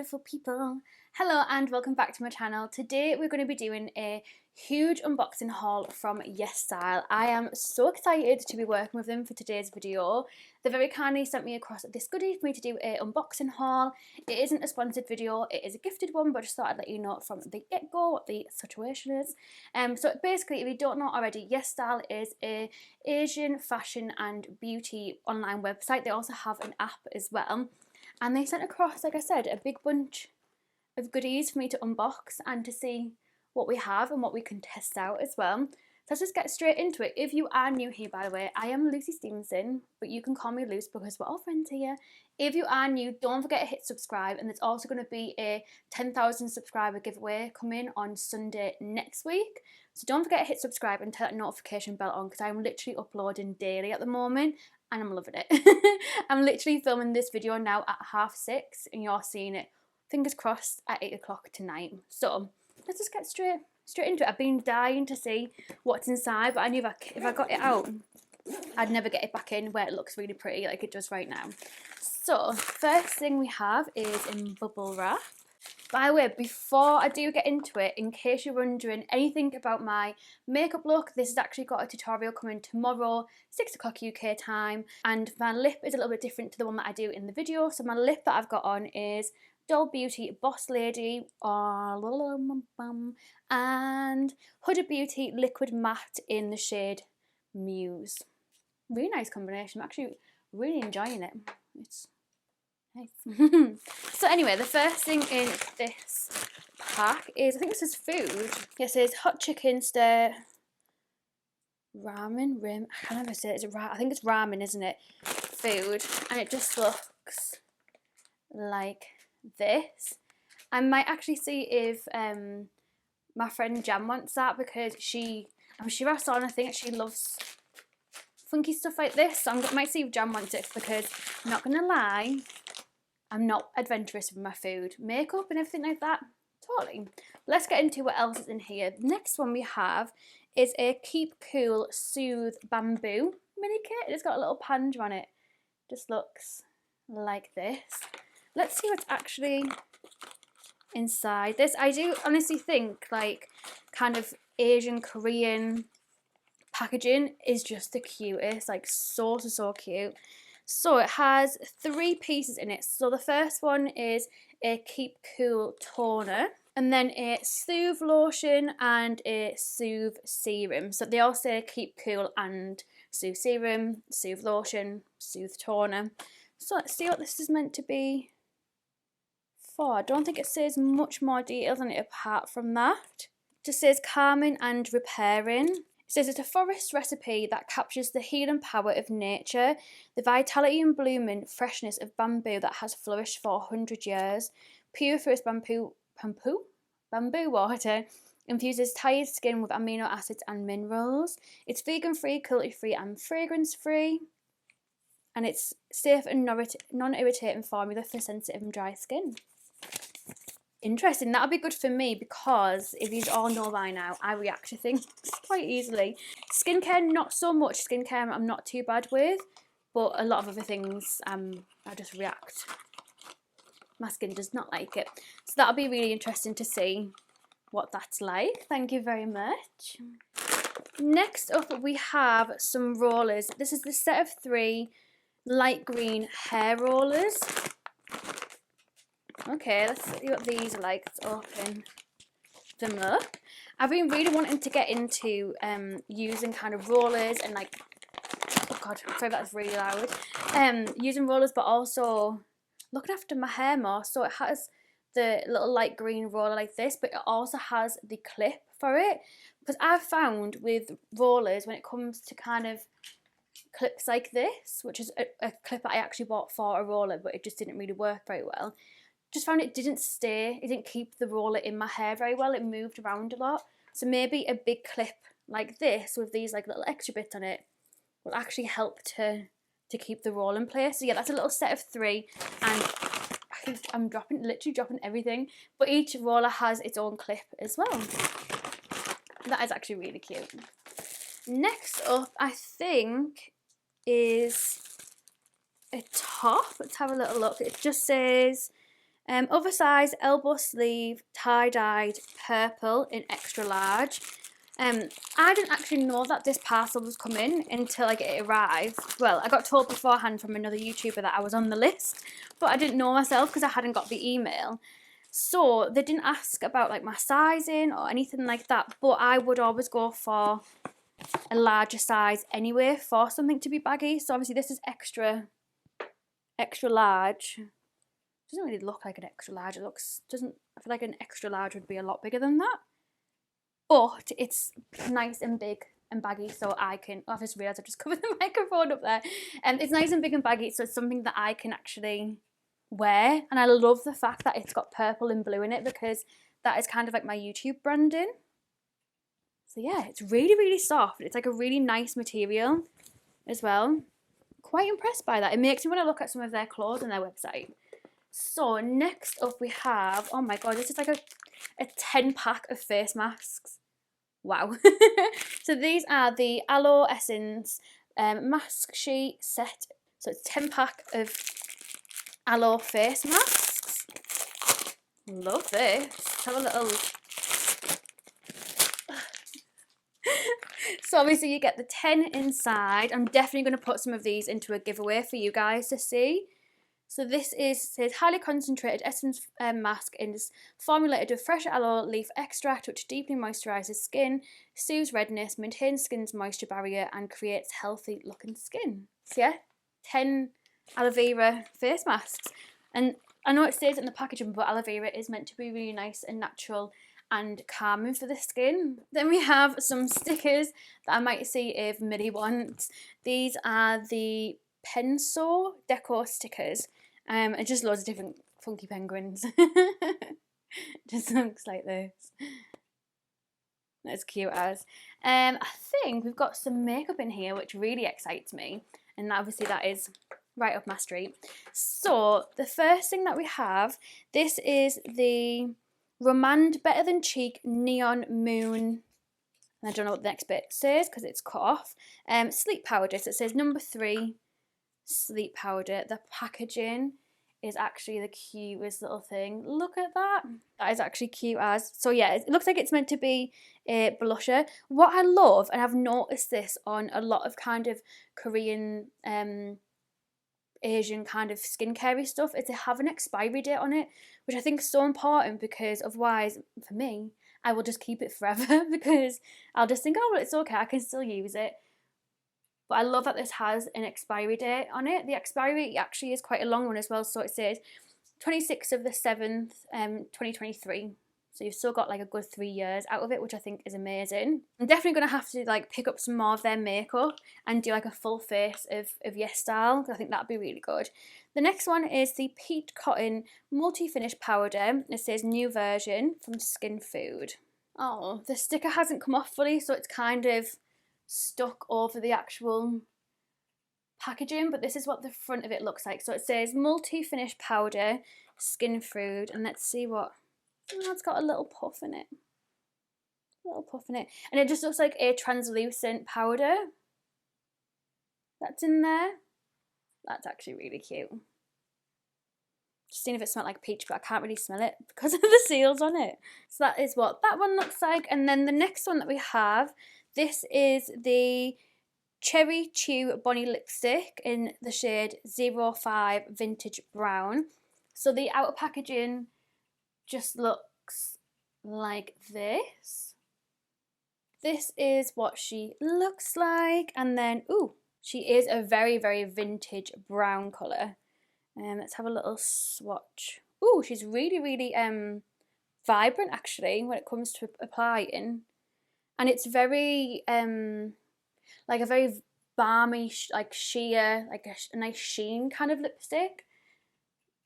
beautiful people. Hello and welcome back to my channel. Today we're going to be doing a huge unboxing haul from YesStyle. I am so excited to be working with them for today's video. They very kindly sent me across this goodie for me to do an unboxing haul. It isn't a sponsored video, it is a gifted one, but I just thought I'd let you know from the get-go what the situation is. So basically, if you don't know already, YesStyle is a Asian fashion and beauty online website. They also have an app as well. And they sent across, like I said, a big bunch of goodies for me to unbox and to see what we have and what we can test out as well. So let's just get straight into it. If you are new here, by the way, I am Luce Stephenson, but you can call me Luce because we're all friends here. If you are new, don't forget to hit subscribe, and there's also going to be a 10,000 subscriber giveaway coming on Sunday next week. So don't forget to hit subscribe and turn that notification bell on because I'm literally uploading daily at the moment. And I'm loving it. I'm literally filming this video now at 6:30 and you're seeing it, fingers crossed, at 8 o'clock tonight. So let's just get straight into it. I've been dying to see what's inside, but I knew if I got it out, I'd never get it back in where it looks really pretty like it does right now. So first thing we have is in bubble wrap. By the way, before I do get into it, in case you're wondering anything about my makeup look, this has actually got a tutorial coming tomorrow, 6 o'clock UK time, and my lip is a little bit different to the one that I do in the video. So my lip that I've got on is Doll Beauty Boss Lady and Huda Beauty Liquid Matte in the shade Muse. Really nice combination. I'm actually really enjoying it. It's nice. So anyway, the first thing in this pack is, I think this is food. It says hot chicken stir ramen rim. I can't remember say it. I think it's ramen, isn't it? Food, and it just looks like this. I might actually see if my friend Jam wants that because I'm sure I saw on a thing that she loves funky stuff like this. So I might see if Jam wants it because I'm not gonna lie, I'm not adventurous with my food. Makeup and everything like that, totally. Let's get into what else is in here. The next one we have is a Keep Cool Soothe Bamboo mini kit. It's got a little panda on it. Just looks like this. Let's see what's actually inside this. I do honestly think like kind of Asian Korean packaging is just the cutest, like so cute. So it has 3 pieces in it. So the first one is a Keep Cool toner, and then a Soothe Lotion and a Soothe Serum. So they all say Keep Cool and Soothe Serum, Soothe Lotion, Soothe Toner. So let's see what this is meant to be for. I don't think it says much more details on it apart from that. It just says calming and repairing. It says it's a forest recipe that captures the healing power of nature, the vitality and blooming freshness of bamboo that has flourished for 100 years. Pure forest bamboo water infuses tired skin with amino acids and minerals. It's vegan-free, cruelty-free and fragrance-free. And it's safe and non-irritating formula for sensitive and dry skin. Interesting. That'll be good for me because, if you all know by now, I react to things quite easily. Skincare, not so much. Skincare I'm not too bad with, but a lot of other things I just react. My skin does not like it. So that'll be really interesting to see what that's like. Thank you very much. Next up we have some rollers. This is the set of 3 light green hair rollers. Okay, let's see what these are like. Let's open them up. I've been really wanting to get into using kind of rollers and like, oh god, sorry that's really loud. Using rollers, but also looking after my hair more. So it has the little light green roller like this, but it also has the clip for it. Because I've found with rollers, when it comes to kind of clips like this, which is a clip that I actually bought for a roller, but it just didn't really work very well. Just found it didn't stay, it didn't keep the roller in my hair very well, it moved around a lot. So maybe a big clip like this with these like little extra bits on it will actually help to keep the roll in place. So yeah, that's a little set of 3, and I think I'm literally dropping everything, but each roller has its own clip as well. That is actually really cute. Next up, I think, is a top. Let's have a little look. It just says Oversized elbow sleeve, tie-dyed purple in extra large. I didn't actually know that this parcel was coming until like it arrived. Well, I got told beforehand from another YouTuber that I was on the list, but I didn't know myself because I hadn't got the email. So they didn't ask about like my sizing or anything like that, but I would always go for a larger size anyway for something to be baggy. So obviously this is extra large. It doesn't really look like an extra large. I feel like an extra large would be a lot bigger than that. But it's nice and big and baggy, so I can, oh, I just realised I've just covered the microphone up there. And it's nice and big and baggy, so it's something that I can actually wear. And I love the fact that it's got purple and blue in it, because that is kind of like my YouTube branding. So yeah, it's really, really soft. It's like a really nice material as well. Quite impressed by that. It makes me want to look at some of their clothes on their website. So next up we have, oh my god, this is like a 10 pack of face masks. Wow. So these are the Aloe Essence mask sheet set. So it's 10 pack of Aloe face masks. Love this. Let's have a little. So obviously you get the 10 inside. I'm definitely going to put some of these into a giveaway for you guys to see. So this says highly concentrated essence mask is formulated with fresh aloe leaf extract, which deeply moisturises skin, soothes redness, maintains skin's moisture barrier, and creates healthy looking skin. So yeah, 10 aloe vera face masks. And I know it says in the packaging, but aloe vera is meant to be really nice and natural and calming for the skin. Then we have some stickers that I might see if Millie wants. These are the Pencil Decor stickers. And just loads of different funky penguins. Just looks like this. That's cute as. I think we've got some makeup in here, which really excites me. And obviously that is right up my street. So the first thing that we have, this is the Romand Better Than Cheek Neon Moon. And I don't know what the next bit says because it's cut off. Sleep powder. So it says number 3. Sleep powder. The packaging is actually the cutest little thing. Look at that. That is actually cute as. So yeah, it looks like it's meant to be a blusher. What I love, and I've noticed this on a lot of kind of Korean, Asian kind of skincare stuff, is to have an expiry date on it, which I think is so important, because otherwise, for me, I will just keep it forever because I'll just think, oh, well, it's okay, I can still use it. But I love that this has an expiry date on it. The expiry actually is quite a long one as well. So it says 26th of the 7th, 2023. So you've still got like a good 3 years out of it, which I think is amazing. I'm definitely going to have to like pick up some more of their makeup and do like a full face of YesStyle. I think that'd be really good. The next one is the Peach Cotton Multi-Finish Powder. It says new version from Skin Food. Oh, the sticker hasn't come off fully, so it's kind of stuck over the actual packaging, but this is what the front of it looks like. So it says multi-finish powder, Skin Food, and let's see what, oh, it's got a little puff in it. And it just looks like a translucent powder that's in there. That's actually really cute. Just seeing if it smelled like peach, but I can't really smell it because of the seals on it. So that is what that one looks like. And then the next one that we have, this is the Cherry Chew Bonnie Lipstick in the shade 05 Vintage Brown. So the outer packaging just looks like this. This is what she looks like. And then, ooh, she is a very, very vintage brown colour. Let's have a little swatch. Ooh, she's really, really vibrant actually when it comes to applying. And it's very, like a very balmy, like sheer, like a nice sheen kind of lipstick.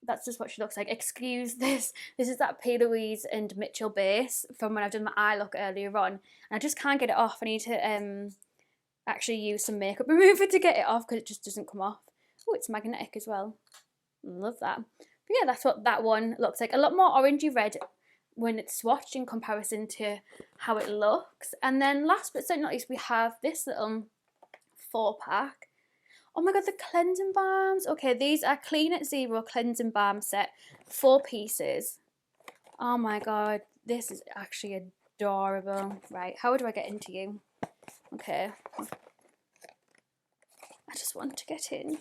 That's just what she looks like. Excuse this. This is that P. Louise and Mitchell base from when I've done my eye look earlier on. And I just can't get it off. I need to actually use some makeup remover to get it off because it just doesn't come off. Oh, it's magnetic as well. Love that. But yeah, that's what that one looks like. A lot more orangey red when it's swatched in comparison to how it looks. And then last but certainly not least, we have this little 4-pack Oh my god, the cleansing balms. Okay, these are Clean at Zero cleansing balm set, 4 pieces. Oh my god, this is actually adorable. Right, how do I get into you? Okay, I just want to get in.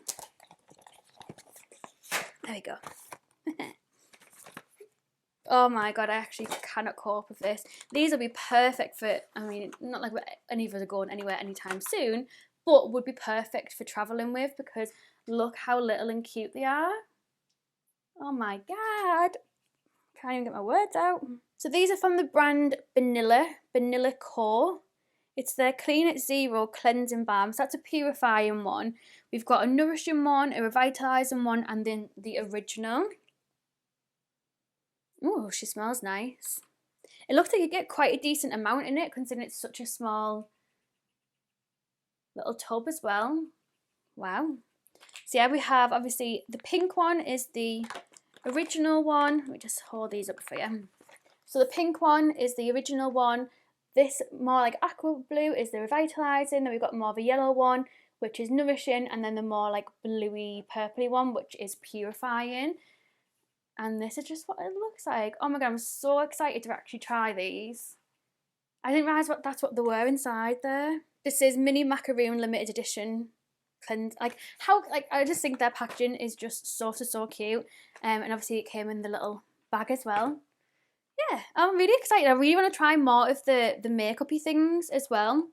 There we go. Oh my god, I actually cannot cope with this. These will be perfect for, I mean, not like any of us are going anywhere anytime soon, but would be perfect for travelling with, because look how little and cute they are. Oh my god. Can't even get my words out. So these are from the brand Vanilla Core. It's their Clean at Zero cleansing balm. So that's a purifying one. We've got a nourishing one, a revitalising one, and then the original. Oh, she smells nice. It looks like you get quite a decent amount in it, considering it's such a small little tub as well. Wow. So yeah, we have obviously the pink one is the original one. Let me just hold these up for you. So the pink one is the original one. This more like aqua blue is the revitalising. Then we've got more of a yellow one, which is nourishing, and then the more like bluey purpley one, which is purifying. And this is just what it looks like. Oh my god, I'm so excited to actually try these. I didn't realise that's what they were inside there. This is mini Macaroon limited edition cleanse. Like how, like I just think their packaging is just so cute. And obviously it came in the little bag as well. Yeah, I'm really excited. I really want to try more of the makeup-y things as well.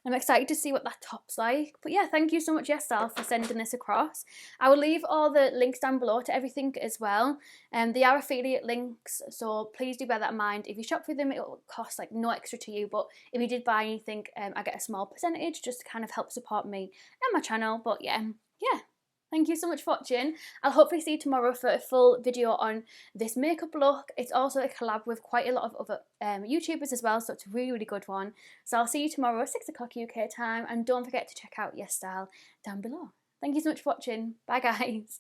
I'm excited to see what that top's like. But yeah, thank you so much, YesStyle, for sending this across. I will leave all the links down below to everything as well. They are affiliate links, so please do bear that in mind. If you shop with them, it will cost like no extra to you. But if you did buy anything, I get a small percentage just to kind of help support me and my channel. But yeah. Thank you so much for watching. I'll hopefully see you tomorrow for a full video on this makeup look. It's also a collab with quite a lot of other YouTubers as well, so it's a really good one. So I'll see you tomorrow at 6 o'clock UK time, and don't forget to check out YesStyle down below. Thank you so much for watching. Bye guys.